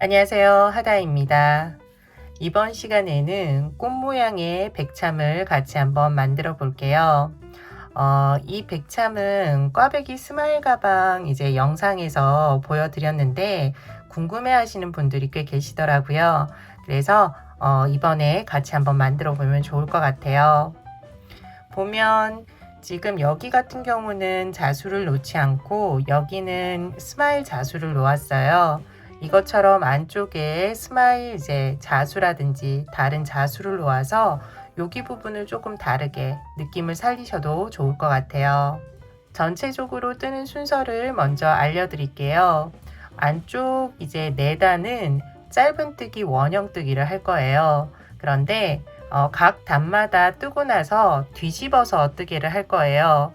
안녕하세요. 하다입니다. 이번 시간에는 꽃 모양의 백참을 같이 한번 만들어 볼게요. 이 백참은 꽈배기 스마일 가방 이제 영상에서 보여드렸는데 궁금해 하시는 분들이 꽤 계시더라고요. 그래서 이번에 같이 한번 만들어 보면 좋을 것 같아요. 보면 지금 여기 같은 경우는 자수를 놓지 않고 여기는 스마일 자수를 놓았어요. 이것처럼 안쪽에 스마일 이제 자수라든지 다른 자수를 놓아서 여기 부분을 조금 다르게 느낌을 살리셔도 좋을 것 같아요. 전체적으로 뜨는 순서를 먼저 알려드릴게요. 안쪽 이제 4단은 짧은뜨기 원형뜨기를 할 거예요. 그런데 각 단마다 뜨고 나서 뒤집어서 뜨기를 할 거예요.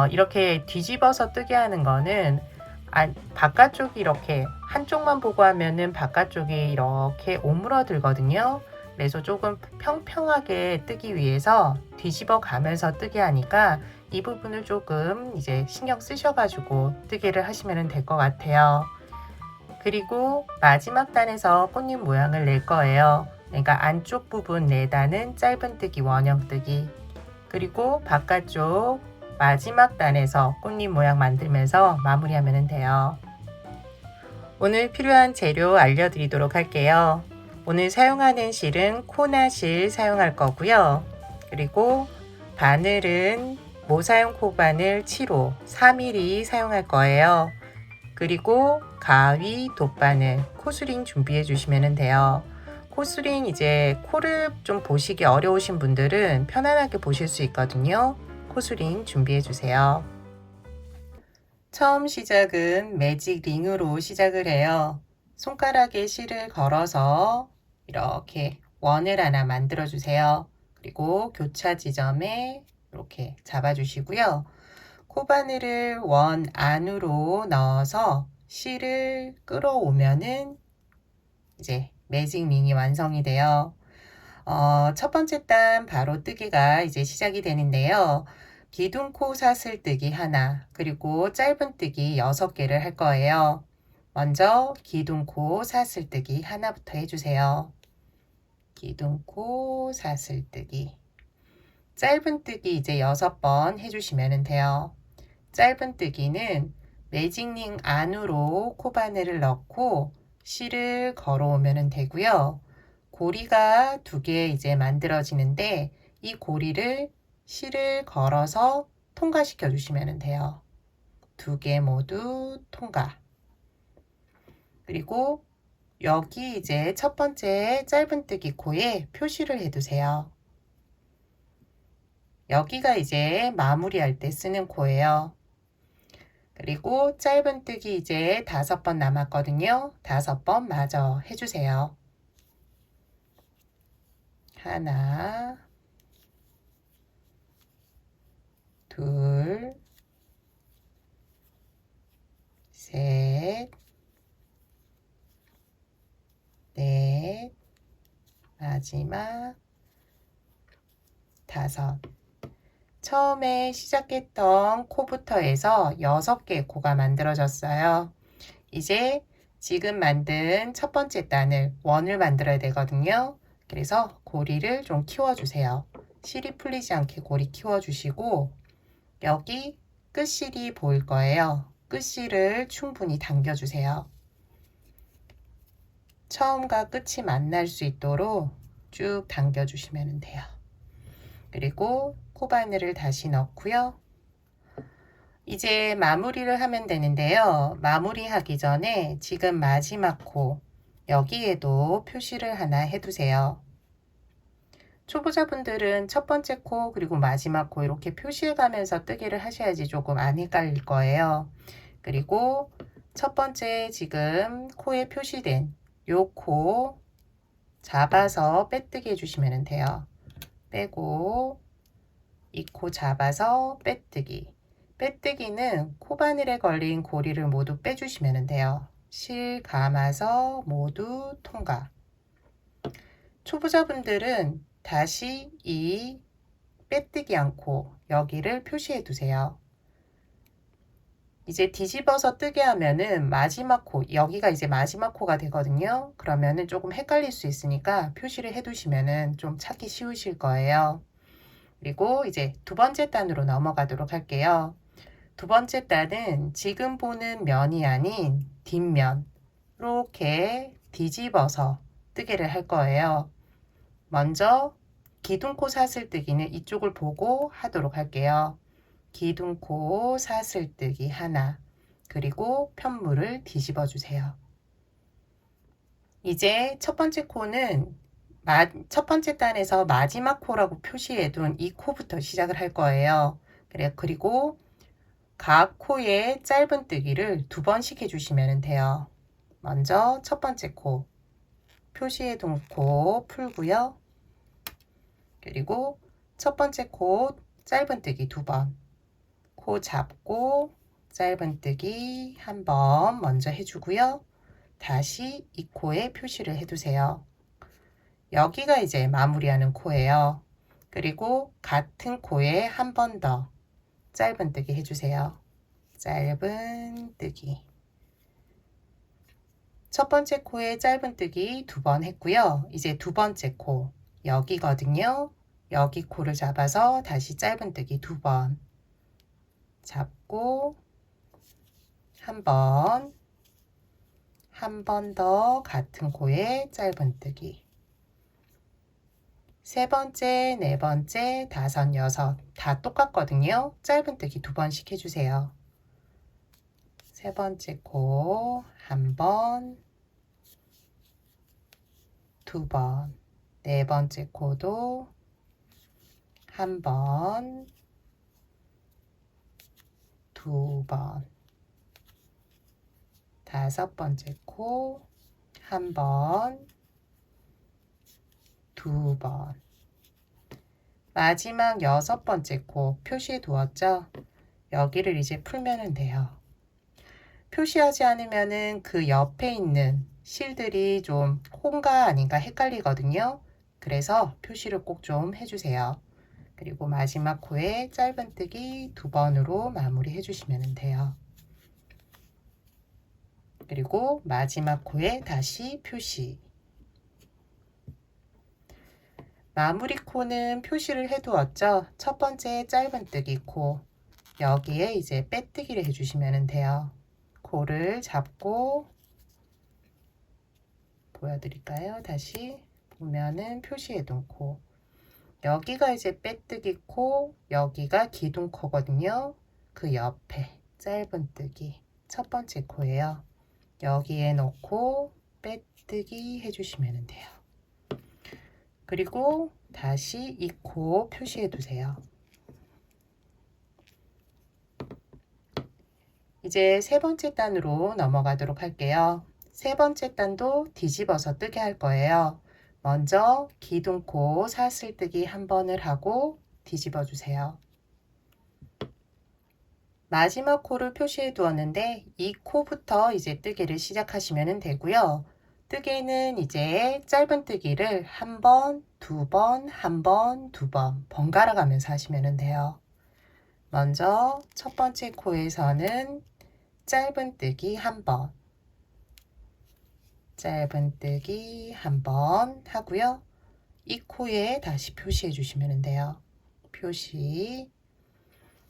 이렇게 뒤집어서 뜨게 하는 거는 바깥쪽이 이렇게 한쪽만 보고 하면은 바깥쪽이 이렇게 오므러들거든요. 그래서 조금 평평하게 뜨기 위해서 뒤집어 가면서 뜨게 하니까 이 부분을 조금 이제 신경 쓰셔가지고 뜨개를 하시면 될 것 같아요. 그리고 마지막 단에서 꽃잎 모양을 낼 거예요. 그러니까 안쪽 부분 4단은 짧은뜨기 원형뜨기, 그리고 바깥쪽 마지막 단에서 꽃잎 모양 만들면서 마무리하면 돼요. 오늘 필요한 재료 알려드리도록 할게요. 오늘 사용하는 실은 코나실 사용할 거고요. 그리고 바늘은 모사용 코바늘 7호 4mm 사용할 거예요. 그리고 가위, 돗바늘, 코스링 준비해 주시면 돼요. 코스링 이제 코를 좀 보시기 어려우신 분들은 편안하게 보실 수 있거든요. 코스링 준비해 주세요. 처음 시작은 매직 링으로 시작을 해요. 손가락에 실을 걸어서 이렇게 원을 하나 만들어 주세요. 그리고 교차 지점에 이렇게 잡아 주시고요. 코바늘을 원 안으로 넣어서 실을 끌어오면은 이제 매직 링이 완성이 돼요. 첫 번째 단 바로 뜨기가 이제 시작이 되는데요. 기둥코 사슬뜨기 하나, 그리고 짧은뜨기 6개를 할 거예요. 먼저 기둥코 사슬뜨기 하나부터 해주세요. 기둥코 사슬뜨기. 짧은뜨기 이제 6번 해주시면 돼요. 짧은뜨기는 매직링 안으로 코바늘을 넣고 실을 걸어오면 되고요. 고리가 2개 이제 만들어지는데 이 고리를 실을 걸어서 통과시켜 주시면 돼요. 2개 모두 통과. 그리고 여기 이제 첫 번째 짧은뜨기 코에 표시를 해두세요. 여기가 이제 마무리할 때 쓰는 코예요. 그리고 짧은뜨기 이제 5번 남았거든요. 5번 마저 해주세요. 하나, 둘, 셋, 넷, 마지막 5. 처음에 시작했던 코부터 해서 6개 코가 만들어졌어요. 이제 지금 만든 첫 번째 단을 원을 만들어야 되거든요. 그래서 고리를 좀 키워주세요. 실이 풀리지 않게 고리 키워주시고 여기 끝실이 보일 거예요. 끝실을 충분히 당겨주세요. 처음과 끝이 만날 수 있도록 쭉 당겨주시면 돼요. 그리고 코바늘을 다시 넣고요. 이제 마무리를 하면 되는데요. 마무리하기 전에 지금 마지막 코 여기에도 표시를 하나 해두세요. 초보자분들은 첫 번째 코 그리고 마지막 코 이렇게 표시해 가면서 뜨기를 하셔야지 조금 안 헷갈릴 거예요. 그리고 첫 번째 지금 코에 표시된 요 코 잡아서 빼뜨기 해주시면 돼요. 빼고 이 코 잡아서 빼뜨기. 빼뜨기는 코바늘에 걸린 고리를 모두 빼주시면 돼요. 실 감아서 모두 통과. 초보자분들은 다시 이 빼뜨기 않고 여기를 표시해 두세요. 이제 뒤집어서 뜨게 하면은 마지막 코, 여기가 이제 마지막 코가 되거든요. 그러면은 조금 헷갈릴 수 있으니까 표시를 해 두시면은 좀 찾기 쉬우실 거예요. 그리고 이제 두 번째 단으로 넘어가도록 할게요. 두 번째 단은 지금 보는 면이 아닌 뒷면, 이렇게 뒤집어서 뜨개를 할 거예요. 먼저 기둥코 사슬뜨기는 이쪽을 보고 하도록 할게요. 기둥코 사슬뜨기 하나, 그리고 편물을 뒤집어 주세요. 이제 첫 번째 코는 첫 번째 단에서 마지막 코라고 표시해 둔 이 코부터 시작을 할 거예요. 그리고 각 코에 짧은뜨기를 두 번씩 해주시면 돼요. 먼저 첫 번째 코 표시해 둔 코 풀고요. 그리고 첫 번째 코 짧은뜨기 두 번, 코 잡고 짧은뜨기 한 번 먼저 해주고요. 다시 이 코에 표시를 해두세요. 여기가 이제 마무리하는 코예요. 그리고 같은 코에 한 번 더 짧은뜨기 해주세요. 짧은뜨기. 첫 번째 코에 짧은뜨기 두 번 했고요. 이제 두 번째 코 여기거든요. 여기 코를 잡아서 다시 짧은뜨기 두 번 잡고 한 번 더 같은 코에 짧은뜨기. 세 번째, 네 번째, 다섯, 여섯 다 똑같거든요. 짧은뜨기 두 번씩 해주세요. 세 번째 코 한 번, 두 번, 네 번째 코도 한 번, 두 번, 다섯 번째 코 한 번, 두 번, 마지막 여섯 번째 코 표시해 두었죠? 여기를 이제 풀면 돼요. 표시하지 않으면은 그 옆에 있는 실들이 좀 혼가 아닌가 헷갈리거든요. 그래서 표시를 꼭 좀 해주세요. 그리고 마지막 코에 짧은뜨기 두 번으로 마무리 해주시면 돼요. 그리고 마지막 코에 다시 표시. 마무리 코는 표시를 해두었죠. 첫 번째 짧은뜨기 코. 여기에 이제 빼뜨기를 해주시면 돼요. 코를 잡고 보여드릴까요? 다시 보면은 표시해둔 코. 여기가 이제 빼뜨기 코, 여기가 기둥 코거든요. 그 옆에 짧은뜨기 첫 번째 코예요. 여기에 놓고 빼뜨기 해주시면 돼요. 그리고 다시 이 코 표시해 두세요. 이제 세 번째 단으로 넘어가도록 할게요. 세 번째 단도 뒤집어서 뜨게 할 거예요. 먼저 기둥코 사슬뜨기 한 번을 하고 뒤집어 주세요. 마지막 코를 표시해 두었는데 이 코부터 이제 뜨개를 시작하시면 되고요. 뜨개는 이제 짧은뜨기를 한 번, 두 번, 한 번, 두 번 번갈아 가면서 하시면 돼요. 먼저 첫 번째 코에서는 짧은뜨기 한 번, 짧은뜨기 한 번 하고요. 이 코에 다시 표시해 주시면 돼요. 표시.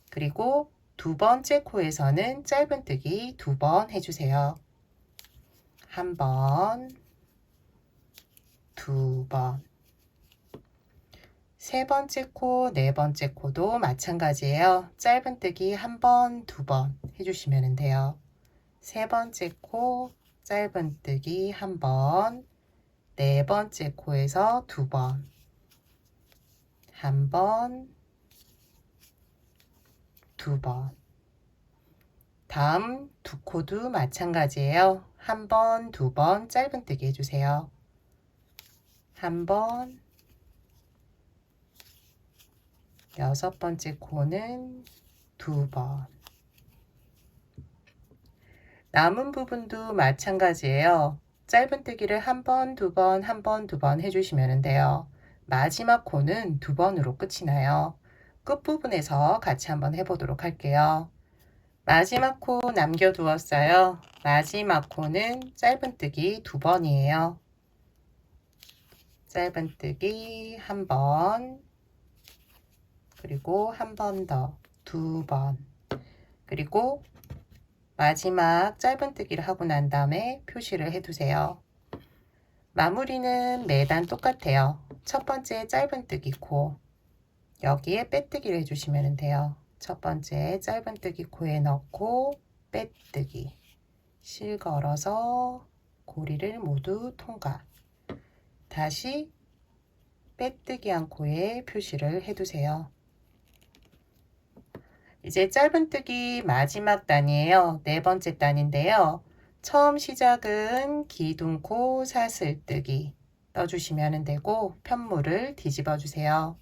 그리고 두 번째 코에서는 짧은뜨기 두 번 해주세요. 한 번, 두 번. 세 번째 코, 네 번째 코도 마찬가지예요. 짧은뜨기 한 번, 두 번 해주시면 돼요. 세 번째 코, 짧은뜨기 한 번, 네 번째 코에서 두 번, 한 번, 두 번. 다음 두 코도 마찬가지예요. 한 번, 두 번 짧은뜨기 해주세요. 한 번, 여섯 번째 코는 두 번. 남은 부분도 마찬가지예요. 짧은뜨기를 한 번, 두 번, 한 번, 두 번 해주시면 돼요. 마지막 코는 두 번으로 끝이 나요. 끝부분에서 같이 한번 해보도록 할게요. 마지막 코 남겨두었어요. 마지막 코는 짧은뜨기 2번이에요. 짧은뜨기 1번, 그리고 한 번 더 2번, 그리고 마지막 짧은뜨기를 하고 난 다음에 표시를 해두세요. 마무리는 매단 똑같아요. 첫 번째 짧은뜨기 코, 여기에 빼뜨기를 해주시면 돼요. 첫 번째 짧은뜨기 코에 넣고 빼뜨기, 실 걸어서 고리를 모두 통과, 다시 빼뜨기 한 코에 표시를 해두세요. 이제 짧은뜨기 마지막 단이에요. 네 번째 단인데요. 처음 시작은 기둥코 사슬뜨기 떠주시면 되고 편물을 뒤집어 주세요.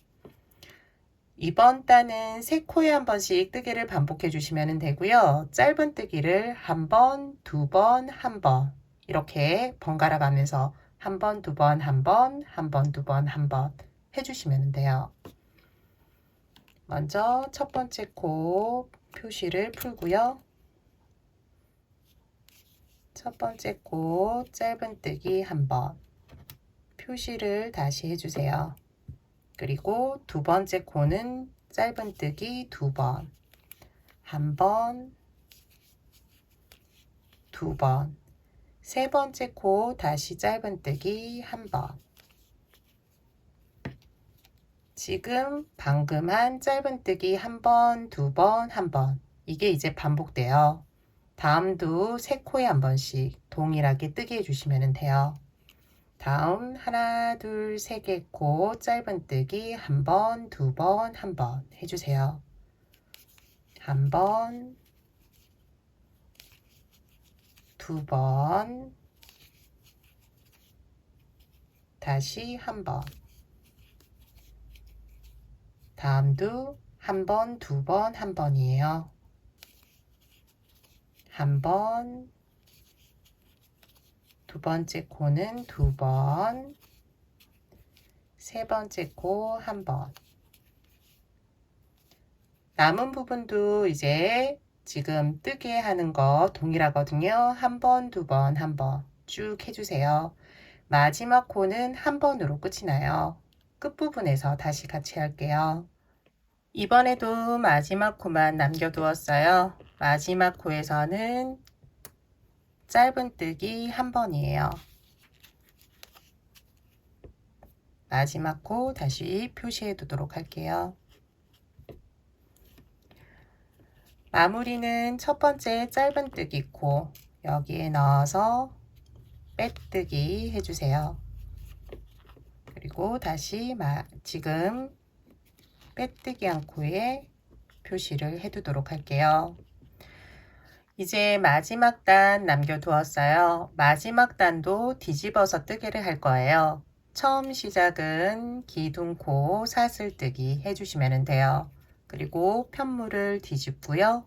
이번 단은 세 코에 한 번씩 뜨기를 반복해 주시면 되고요. 짧은뜨기를 한 번, 두 번, 한 번 이렇게 번갈아 가면서 한 번, 두 번, 한 번, 한 번, 두 번, 한 번 해주시면 돼요. 먼저 첫 번째 코 표시를 풀고요. 첫 번째 코 짧은뜨기 한 번 표시를 다시 해주세요. 그리고 두 번째 코는 짧은뜨기 2번, 한 번, 두 번, 세 번째 코 다시 짧은뜨기 한 번. 지금 방금 한 짧은뜨기 한 번, 두 번, 한 번. 이게 이제 반복돼요. 다음도 세 코에 한 번씩 동일하게 뜨게 해주시면 돼요. 다음 하나, 둘, 세 개 코 짧은뜨기 한 번, 두 번, 한 번 해주세요. 한 번, 두 번, 다시 한 번. 다음도 한 번, 두 번, 한 번이에요. 한 번, 두 번째 코는 두 번, 세 번째 코 한 번. 남은 부분도 이제 지금 뜨게 하는 거 동일하거든요. 한 번, 두 번, 한 번 쭉 해주세요. 마지막 코는 한 번으로 끝이 나요. 끝부분에서 다시 같이 할게요. 이번에도 마지막 코만 남겨두었어요. 마지막 코에서는 짧은뜨기 한 번이에요. 마지막 코 다시 표시해 두도록 할게요. 마무리는 첫 번째 짧은뜨기 코 여기에 넣어서 빼뜨기 해주세요. 그리고 다시 지금 빼뜨기 한 코에 표시를 해두도록 할게요. 이제 마지막 단 남겨두었어요. 마지막 단도 뒤집어서 뜨기를 할 거예요. 처음 시작은 기둥코 사슬뜨기 해주시면 돼요. 그리고 편물을 뒤집고요.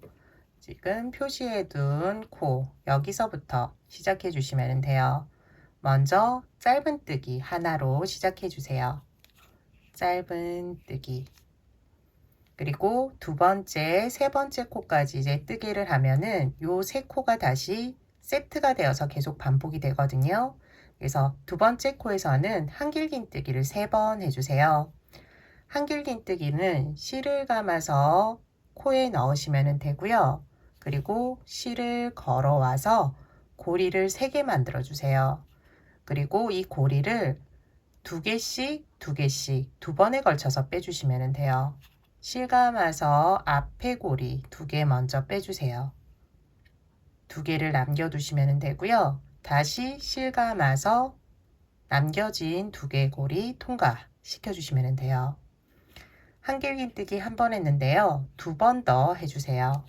지금 표시해둔 코 여기서부터 시작해 주시면 돼요. 먼저 짧은뜨기 하나로 시작해 주세요. 짧은뜨기, 그리고 두 번째, 세 번째 코까지 이제 뜨기를 하면은 요 세 코가 다시 세트가 되어서 계속 반복이 되거든요. 그래서 두 번째 코에서는 한길긴뜨기를 3번 해주세요. 한길긴뜨기는 실을 감아서 코에 넣으시면 되고요. 그리고 실을 걸어와서 고리를 3개 만들어 주세요. 그리고 이 고리를 2개씩 2개씩 2번에 걸쳐서 빼주시면 돼요. 실 감아서 앞에 고리 2개 먼저 빼주세요. 2개를 남겨두시면 되고요. 다시 실 감아서 남겨진 2개 고리 통과시켜 주시면 돼요. 한길긴뜨기 한 번 했는데요. 2번 더 해주세요.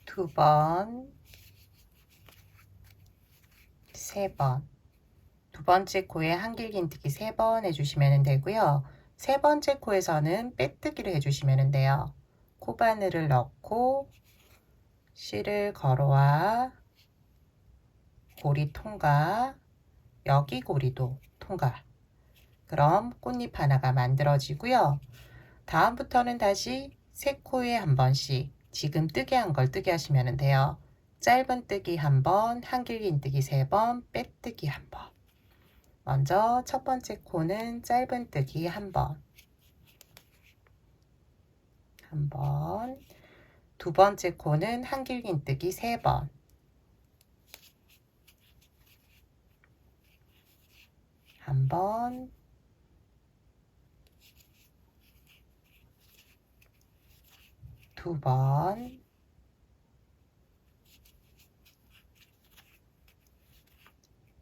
두 번, 세 번. 두 번째 코에 한길긴뜨기 3번 해주시면 되고요. 세 번째 코에서는 빼뜨기를 해주시면 돼요. 코바늘을 넣고 실을 걸어와 고리 통과, 여기 고리도 통과. 그럼 꽃잎 하나가 만들어지고요. 다음부터는 다시 세 코에 한 번씩 지금 뜨게 한 걸 뜨게 하시면 돼요. 짧은 뜨기 한 번, 한길긴 뜨기 세 번, 빼뜨기 한 번. 먼저 첫 번째 코는 짧은 뜨기 한 번. 한 번. 두 번째 코는 한길긴 뜨기 세 번. 한 번. 두 번.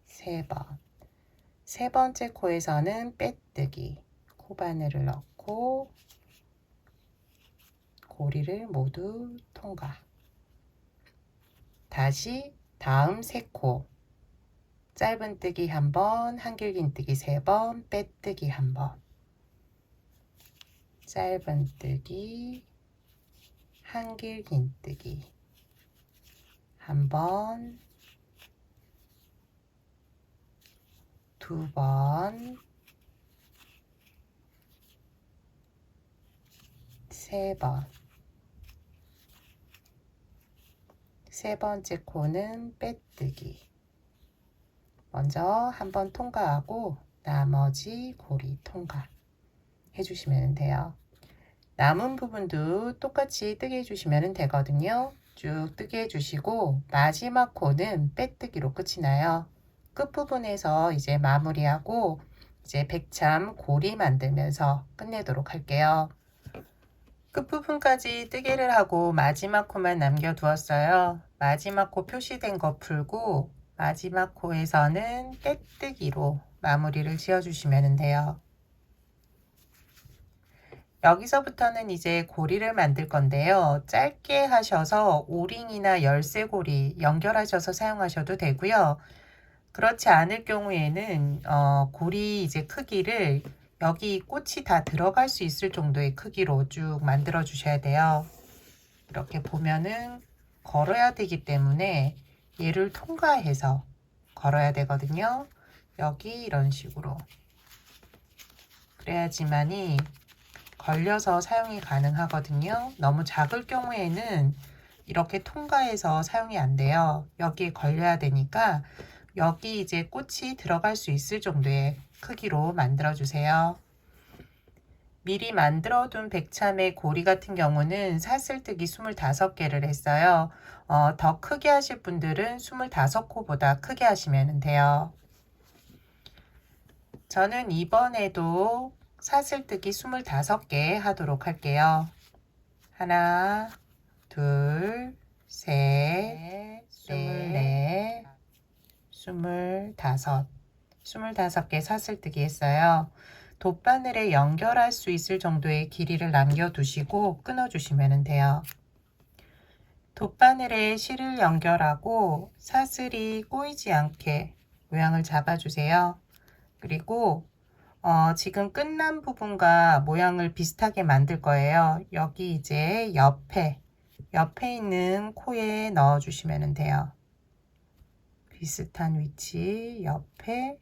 세 번. 세 번째 코에서는 빼뜨기. 코바늘을 넣고 고리를 모두 통과. 다시 다음 세 코. 짧은 뜨기 한 번, 한길긴 뜨기 세 번, 빼뜨기 한 번. 짧은 뜨기, 한길긴 뜨기 한 번, 두 번, 세 번. 세 번째 코는 빼뜨기. 먼저 한 번 통과하고 나머지 고리 통과 해주시면 돼요. 남은 부분도 똑같이 뜨게 해주시면 되거든요. 쭉 뜨게 해주시고 마지막 코는 빼뜨기로 끝이 나요. 끝부분에서 이제 마무리하고 이제 백참 고리 만들면서 끝내도록 할게요. 끝부분까지 뜨개를 하고 마지막 코만 남겨두었어요. 마지막 코 표시된 거 풀고 마지막 코에서는 빼뜨기로 마무리를 지어주시면 돼요. 여기서부터는 이제 고리를 만들 건데요. 짧게 하셔서 오링이나 열쇠고리 연결하셔서 사용하셔도 되고요. 그렇지 않을 경우에는 고리 이제 크기를 여기 꽃이 다 들어갈 수 있을 정도의 크기로 쭉 만들어 주셔야 돼요. 이렇게 보면은 걸어야 되기 때문에 얘를 통과해서 걸어야 되거든요. 여기 이런 식으로. 그래야지만이 걸려서 사용이 가능하거든요. 너무 작을 경우에는 이렇게 통과해서 사용이 안 돼요. 여기에 걸려야 되니까 여기 이제 꽃이 들어갈 수 있을 정도의 크기로 만들어 주세요. 미리 만들어 둔 백참의 고리 같은 경우는 사슬뜨기 25개를 했어요. 더 크게 하실 분들은 25코보다 크게 하시면 돼요. 저는 이번에도 사슬뜨기 25개 하도록 할게요. 하나, 둘, 셋, 넷, 25개 사슬뜨기 했어요. 돗바늘에 연결할 수 있을 정도의 길이를 남겨두시고 끊어주시면 돼요. 돗바늘에 실을 연결하고 사슬이 꼬이지 않게 모양을 잡아주세요. 그리고 지금 끝난 부분과 모양을 비슷하게 만들 거예요. 여기 이제 옆에 있는 코에 넣어 주시면 돼요. 비슷한 위치 옆에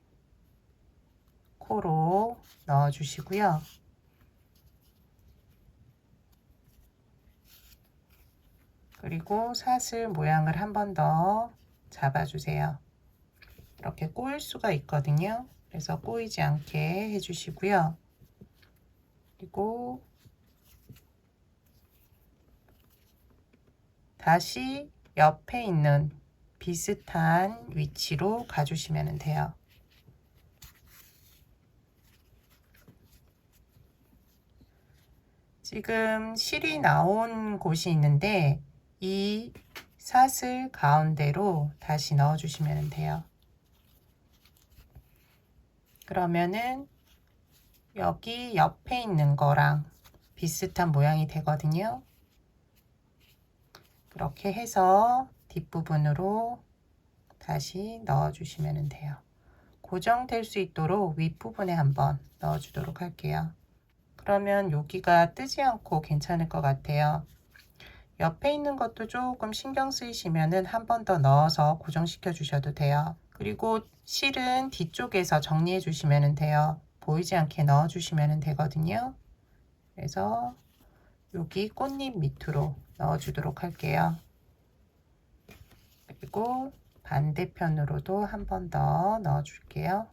코로 넣어 주시고요. 그리고 사슬 모양을 한 번 더 잡아 주세요. 이렇게 꼬일 수가 있거든요. 그래서 꼬이지 않게 해주시고요. 그리고 다시 옆에 있는 비슷한 위치로 가주시면 돼요. 지금 실이 나온 곳이 있는데 이 사슬 가운데로 다시 넣어 주시면 돼요. 그러면은 여기 옆에 있는 거랑 비슷한 모양이 되거든요. 그렇게 해서 뒷부분으로 다시 넣어 주시면 돼요. 고정될 수 있도록 윗부분에 한번 넣어 주도록 할게요. 그러면 여기가 뜨지 않고 괜찮을 것 같아요. 옆에 있는 것도 조금 신경 쓰이시면은 한 번 더 넣어서 고정시켜 주셔도 돼요. 그리고 실은 뒤쪽에서 정리해 주시면 돼요. 보이지 않게 넣어 주시면 되거든요. 그래서 여기 꽃잎 밑으로 넣어주도록 할게요. 그리고 반대편으로도 한 번 더 넣어줄게요.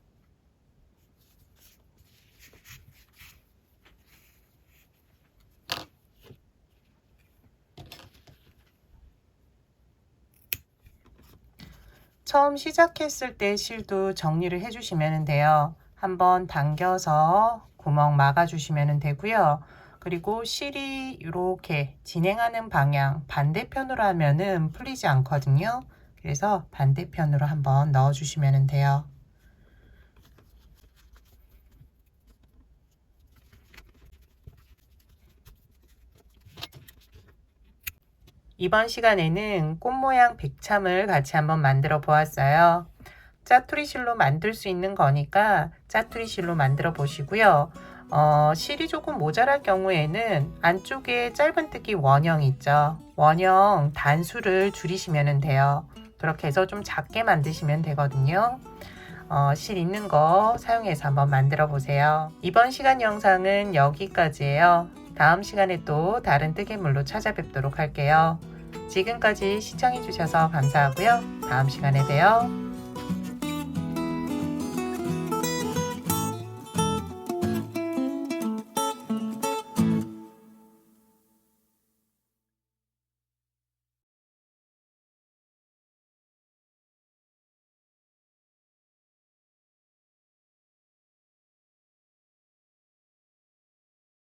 처음 시작했을 때 실도 정리를 해주시면 돼요. 한번 당겨서 구멍 막아주시면 되고요. 그리고 실이 이렇게 진행하는 방향 반대편으로 하면은 풀리지 않거든요. 그래서 반대편으로 한번 넣어주시면 돼요. 이번 시간에는 꽃 모양 백참을 같이 한번 만들어 보았어요. 짜투리 실로 만들 수 있는 거니까 짜투리 실로 만들어 보시고요. 실이 조금 모자랄 경우에는 안쪽에 짧은뜨기 원형 있죠. 원형 단수를 줄이시면 돼요. 그렇게 해서 좀 작게 만드시면 되거든요. 실 있는 거 사용해서 한번 만들어 보세요. 이번 시간 영상은 여기까지예요. 다음 시간에 또 다른 뜨개물로 찾아뵙도록 할게요. 지금까지 시청해 주셔서 감사하고요. 다음 시간에 봬요.